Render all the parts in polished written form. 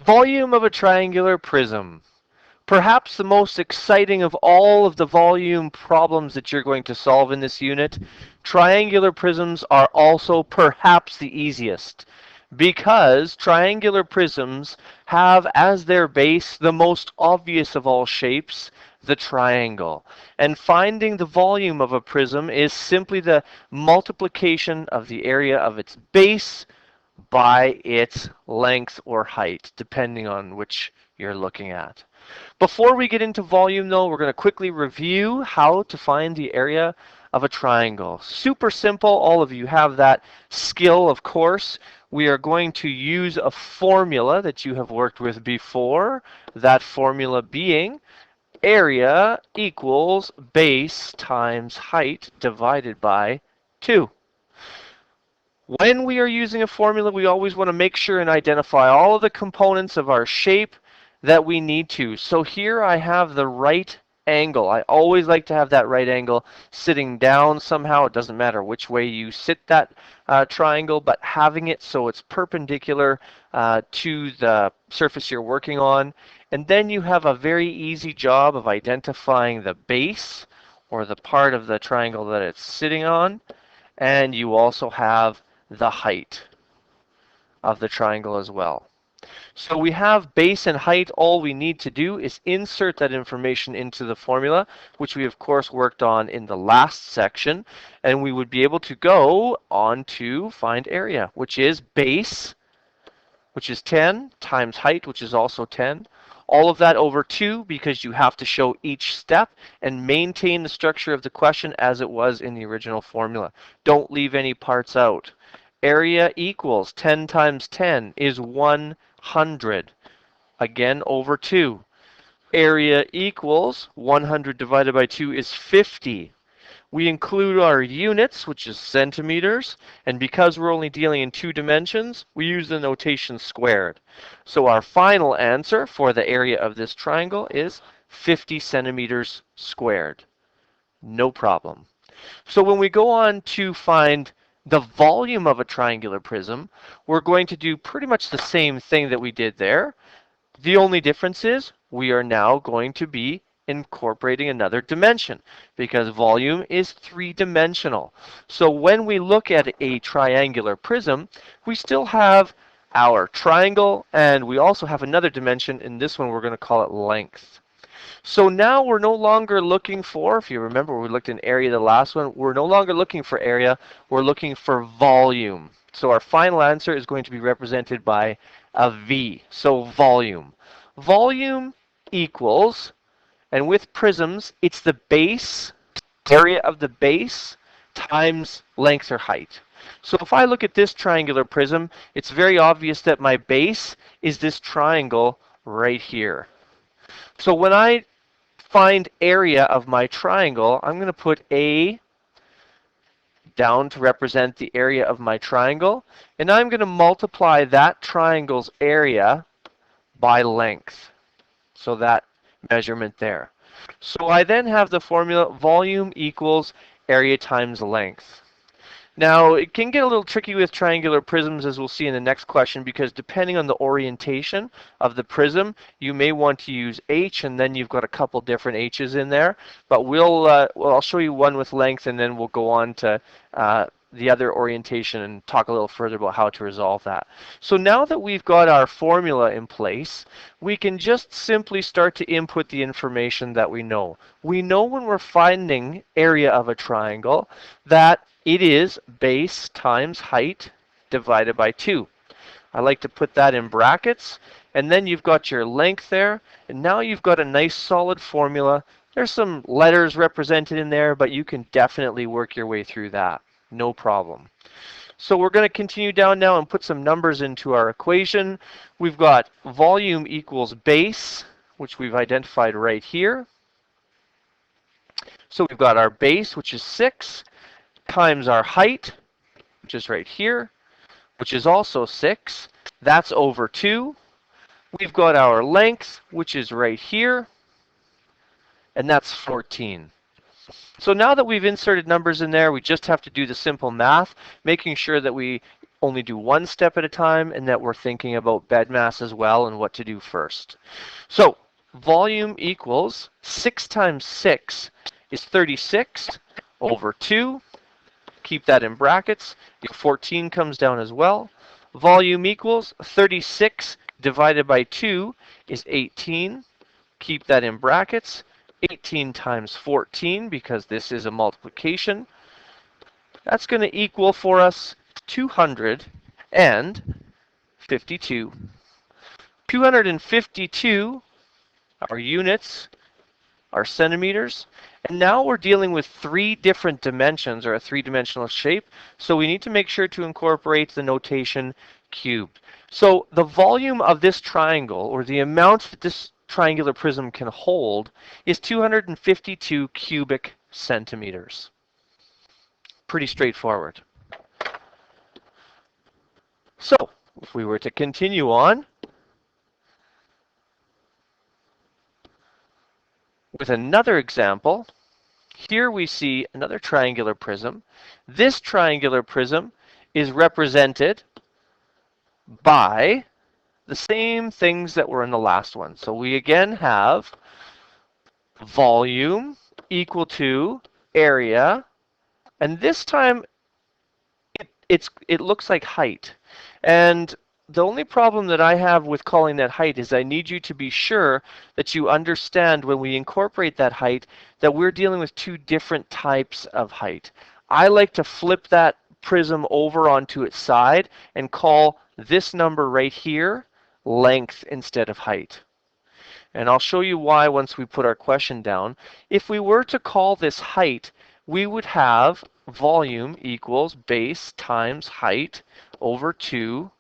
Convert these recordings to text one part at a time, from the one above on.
Volume of a triangular prism. Perhaps the most exciting of all of the volume problems that you're going to solve in this unit, triangular prisms are also perhaps the easiest because triangular prisms have as their base the most obvious of all shapes, the triangle. And finding the volume of a prism is simply the multiplication of the area of its base by its length or height, depending on which you're looking at. Before we get into volume, though, we're going to quickly review how to find the area of a triangle. Super simple. All of you have that skill, of course. We are going to use a formula that you have worked with before. That formula being area equals base times height divided by 2. When we are using a formula, we always want to make sure and identify all of the components of our shape that we need to. So here I have the right angle. I always like to have that right angle sitting down somehow. It doesn't matter which way you sit that triangle, but having it so it's perpendicular to the surface you're working on. And then you have a very easy job of identifying the base or the part of the triangle that it's sitting on. And you also have the height of the triangle as well. So we have base and height. All we need to do is insert that information into the formula, which we of course worked on in the last section, and we would be able to go on to find area, which is base, which is 10, times height, which is also 10. All of that over 2 because you have to show each step and maintain the structure of the question as it was in the original formula. Don't leave any parts out. Area equals 10 times 10 is 100. Again, over 2. Area equals 100 divided by 2 is 50. We include our units, which is centimeters, and because we're only dealing in 2 dimensions, we use the notation squared. So our final answer for the area of this triangle is 50 centimeters squared. No problem. So when we go on to find the volume of a triangular prism, we're going to do pretty much the same thing that we did there. The only difference is we are now going to be incorporating another dimension because volume is 3-dimensional. So when we look at a triangular prism, we still have our triangle and we also have another dimension. In this one, we're going to call it length. So now we're no longer looking for, if you remember, we looked in area the last one, we're no longer looking for area, we're looking for volume. So our final answer is going to be represented by a V, so volume. Volume equals, and with prisms, it's the base, area of the base, times length or height. So if I look at this triangular prism, it's very obvious that my base is this triangle right here. So when I find area of my triangle, I'm going to put A down to represent the area of my triangle, and I'm going to multiply that triangle's area by length. So that measurement there. So I then have the formula volume equals area times length. Now, it can get a little tricky with triangular prisms, as we'll see in the next question, because depending on the orientation of the prism, you may want to use H, and then you've got a couple different H's in there. But I'll show you one with length, and then we'll go on to the other orientation and talk a little further about how to resolve that. So now that we've got our formula in place, we can just simply start to input the information that we know. We know when we're finding area of a triangle that it is base times height divided by 2. I like to put that in brackets, and then you've got your length there, and now you've got a nice solid formula. There's some letters represented in there, but you can definitely work your way through that. No problem. So we're going to continue down now and put some numbers into our equation. We've got volume equals base, which we've identified right here. So we've got our base, which is 6, times our height, which is right here, which is also 6. That's over 2. We've got our length, which is right here, and that's 14. So now that we've inserted numbers in there, we just have to do the simple math, making sure that we only do one step at a time and that we're thinking about bed mass as well and what to do first. So volume equals 6 times 6 is 36 over 2. Keep that in brackets. Your 14 comes down as well. Volume equals 36 divided by 2 is 18. Keep that in brackets. 18 times 14, because this is a multiplication, that's going to equal for us 252. 252 are units, are centimeters. And now we're dealing with 3 different dimensions, or a 3-dimensional shape, so we need to make sure to incorporate the notation cubed. So the volume of this triangle, or the amount that this triangular prism can hold, is 252 cubic centimeters. Pretty straightforward. So if we were to continue on with another example, here we see another triangular prism. This triangular prism is represented by the same things that were in the last one. So we again have volume equal to area, and this time it looks like height. And the only problem that I have with calling that height is I need you to be sure that you understand when we incorporate that height that we're dealing with 2 different types of height. I like to flip that prism over onto its side and call this number right here length instead of height. And I'll show you why once we put our question down. If we were to call this height, we would have volume equals base times height over 2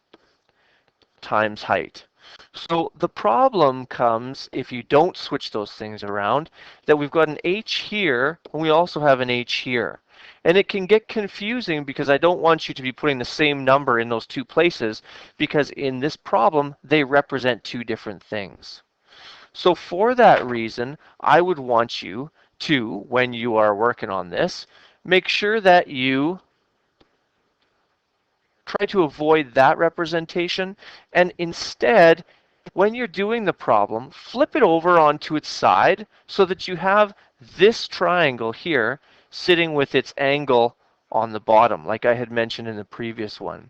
times height. So the problem comes if you don't switch those things around, that we've got an h here and we also have an h here. And it can get confusing because I don't want you to be putting the same number in those 2 places, because in this problem they represent 2 different things. So for that reason, I would want you to, when you are working on this, make sure that you try to avoid that representation, and instead, when you're doing the problem, flip it over onto its side so that you have this triangle here sitting with its angle on the bottom, like I had mentioned in the previous one.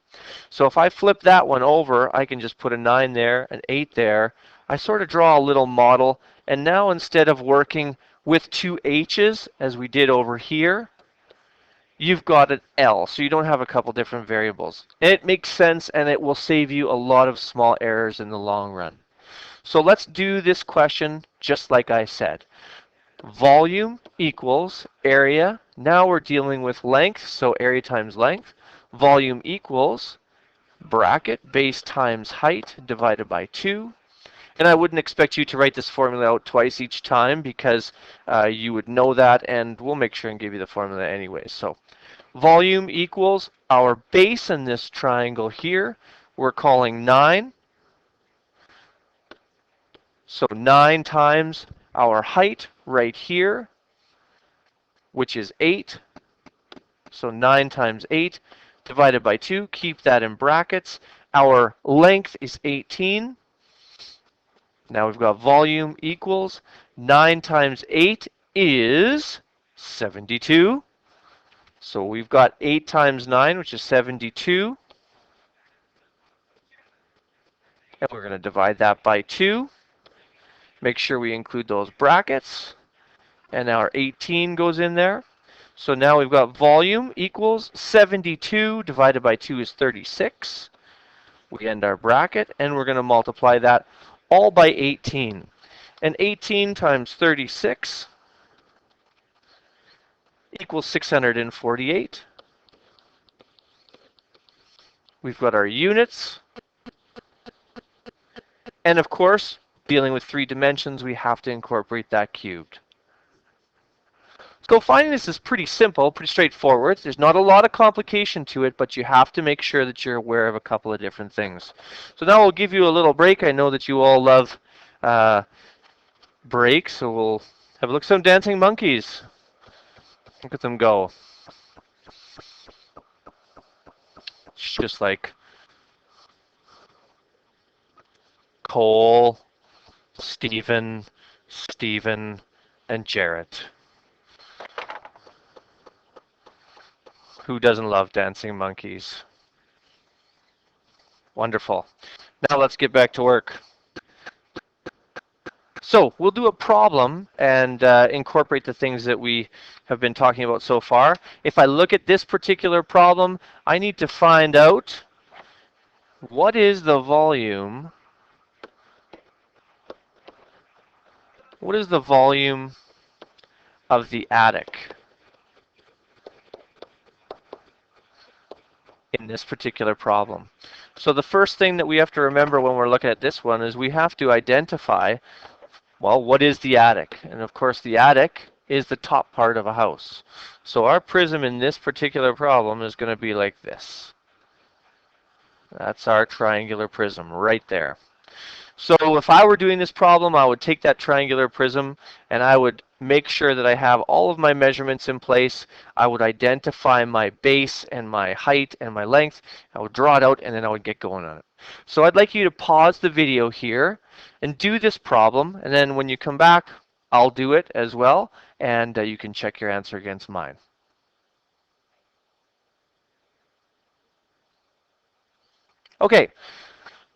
So if I flip that one over, I can just put a 9 there, an 8 there. I sort of draw a little model, and now instead of working with 2 h's as we did over here, you've got an L, so you don't have a couple different variables. It makes sense, and it will save you a lot of small errors in the long run. So let's do this question just like I said. Volume equals area. Now we're dealing with length, so area times length. Volume equals bracket base times height divided by 2. And I wouldn't expect you to write this formula out twice each time, because you would know that, and we'll make sure and give you the formula anyway. So volume equals our base in this triangle here, we're calling 9. So 9 times our height right here, which is 8. So 9 times 8 divided by 2. Keep that in brackets. Our length is 18. Now we've got volume equals 9 times 8 is 72. So we've got 8 times 9, which is 72. And we're going to divide that by 2. Make sure we include those brackets. And our 18 goes in there. So now we've got volume equals 72 divided by 2 is 36. We end our bracket, and we're going to multiply that all by 18. And 18 times 36 equals 648. We've got our units. And of course, dealing with 3 dimensions, we have to incorporate that cubed. So finding this is pretty simple, pretty straightforward. There's not a lot of complication to it, but you have to make sure that you're aware of a couple of different things. So now we'll give you a little break. I know that you all love breaks, so we'll have a look at some dancing monkeys. Look at them go. just like Cole, Stephen, and Jarrett. Who doesn't love dancing monkeys? Wonderful. Now let's get back to work. So we'll do a problem and incorporate the things that we have been talking about so far. If I look at this particular problem, I need to find out what is the volume. What is the volume of the attic in this particular problem? So the first thing that we have to remember when we're looking at this one is we have to identify, well, what is the attic? And of course the attic is the top part of a house. So our prism in this particular problem is going to be like this. That's our triangular prism right there. So if I were doing this problem, I would take that triangular prism and I would make sure that I have all of my measurements in place. I would identify my base and my height and my length. I would draw it out and then I would get going on it. So I'd like you to pause the video here and do this problem, and then when you come back, I'll do it as well, and you can check your answer against mine. Okay.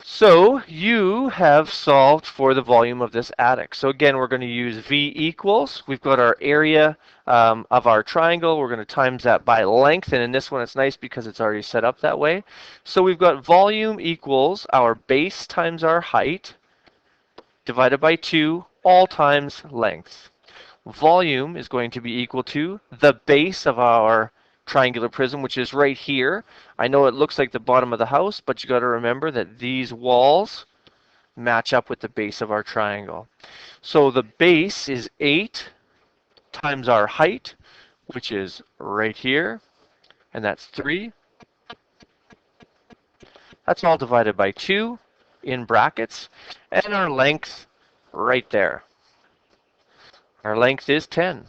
So you have solved for the volume of this attic. So again, we're going to use V equals. We've got our area of our triangle. We're going to times that by length. And in this one, it's nice because it's already set up that way. So we've got volume equals our base times our height divided by 2, all times length. Volume is going to be equal to the base of our triangular prism, which is right here. I know it looks like the bottom of the house, but you got to remember that these walls match up with the base of our triangle. So the base is 8 times our height, which is right here, and that's 3. That's all divided by 2 in brackets, and our length right there. Our length is 10.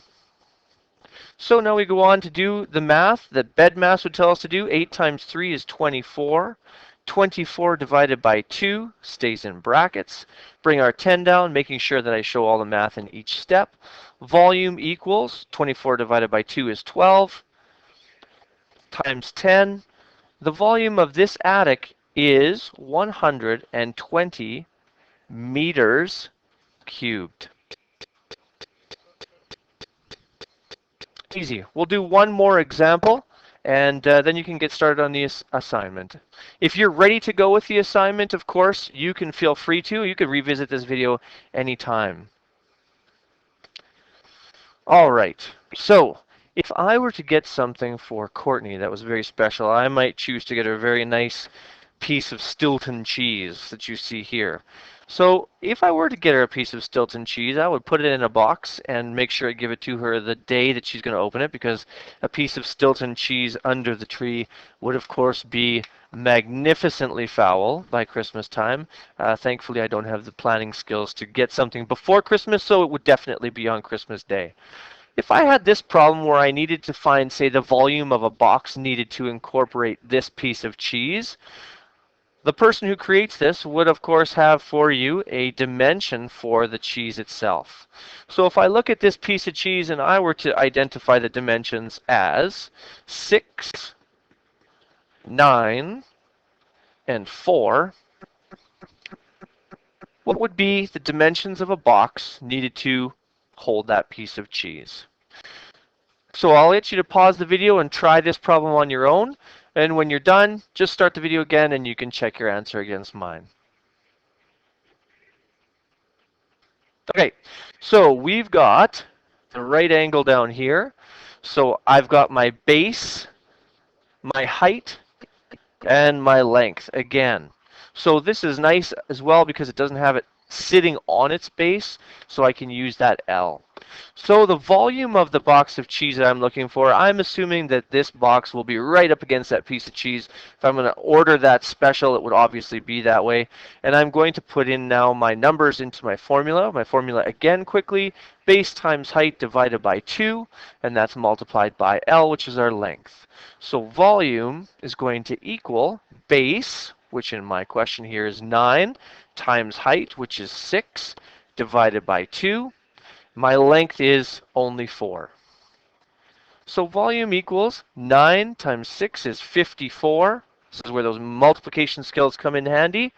So now we go on to do the math that BEDMAS would tell us to do. 8 times 3 is 24. 24 divided by 2 stays in brackets. Bring our 10 down, making sure that I show all the math in each step. Volume equals 24 divided by 2 is 12 times 10. The volume of this attic is 120 meters cubed. Easy. We'll do one more example, and then you can get started on the assignment. If you're ready to go with the assignment, of course, you can feel free to. You can revisit this video anytime. All right. So if I were to get something for Courtney that was very special, I might choose to get her a very nice piece of Stilton cheese that you see here. So if I were to get her a piece of Stilton cheese, I would put it in a box and make sure I give it to her the day that she's going to open it, because a piece of Stilton cheese under the tree would of course be magnificently foul by Christmas time. Thankfully I don't have the planning skills to get something before Christmas, so it would definitely be on Christmas Day. If I had this problem where I needed to find, say, the volume of a box needed to incorporate this piece of cheese, the person who creates this would, of course, have for you a dimension for the cheese itself. So if I look at this piece of cheese and I were to identify the dimensions as 6, 9, and 4, what would be the dimensions of a box needed to hold that piece of cheese? So I'll get you to pause the video and try this problem on your own. And when you're done, just start the video again and you can check your answer against mine. Okay, so we've got the right angle down here. So I've got my base, my height, and my length again. So this is nice as well because it doesn't have it sitting on its base, so I can use that L. So the volume of the box of cheese that I'm looking for, I'm assuming that this box will be right up against that piece of cheese. If I'm going to order that special, it would obviously be that way. And I'm going to put in now my numbers into my formula. My formula again quickly, base times height divided by 2, and that's multiplied by L, which is our length. So volume is going to equal base, which in my question here is 9, times height, which is 6, divided by 2. My length is only 4. So volume equals 9 times 6 is 54. This is where those multiplication skills come in handy.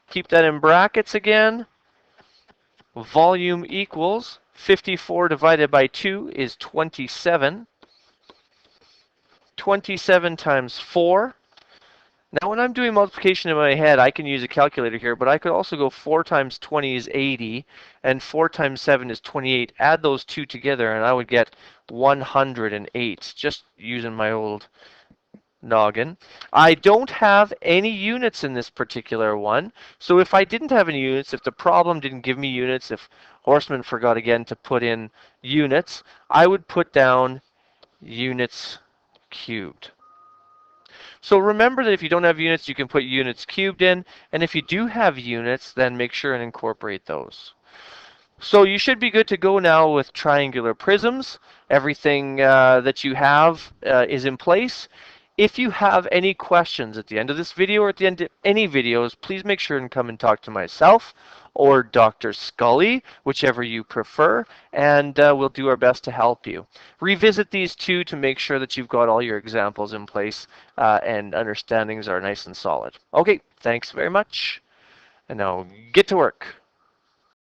Keep that in brackets again. Volume equals 54 divided by 2 is 27. 27 times 4. Now when I'm doing multiplication in my head, I can use a calculator here, but I could also go 4 times 20 is 80, and 4 times 7 is 28. Add those two together, and I would get 108, just using my old noggin. I don't have any units in this particular one, so if I didn't have any units, if the problem didn't give me units, if Horseman forgot again to put in units, I would put down units cubed. So remember that if you don't have units, you can put units cubed in, and if you do have units, then make sure and incorporate those. So you should be good to go now with triangular prisms. Everything that you have is in place. If you have any questions at the end of this video or at the end of any videos, please make sure and come and talk to myself or Dr. Scully, whichever you prefer, and we'll do our best to help you. Revisit these two to make sure that you've got all your examples in place and understandings are nice and solid. Okay, thanks very much. And now get to work.